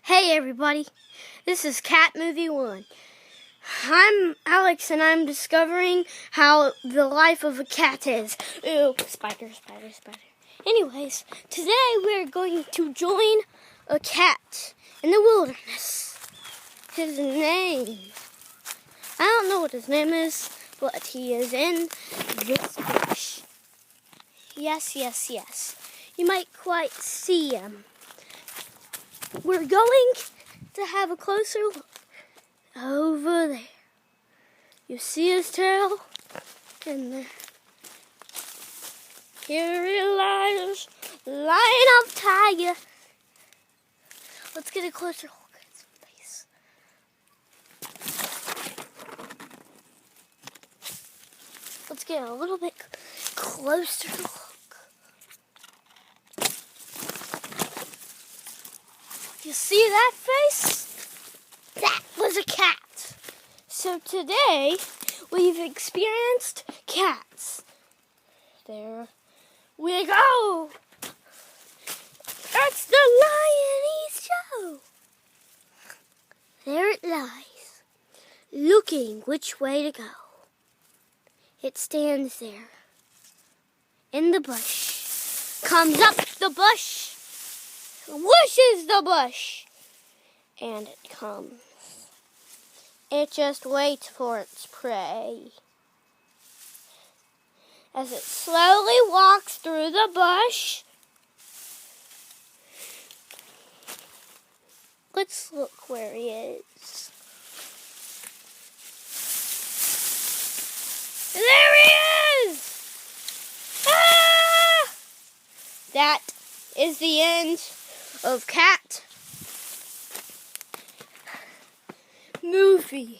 Hey everybody, this is Cat Movie 1. I'm Alex and I'm discovering how the life of a cat is. Ooh, spider. Anyways, today we're going to join a cat in the wilderness. His name, I don't know what his name is, but he is in this bush. Yes. You might quite see him. We're going to have a closer look over there. You see his tail? And there. Here he lies, lying up tiger. Let's get a closer look at his face. Let's get a little bit closer look. You see that face? That was a cat. So today, we've experienced cats. There we go. That's the lion's show. There it lies, looking which way to go. It stands there in the bush, comes up the bush, whooshes the bush, and it comes. It just waits for its prey. As it slowly walks through the bush, let's look where he is. There he is! Ah! That is the end of Cat Movie.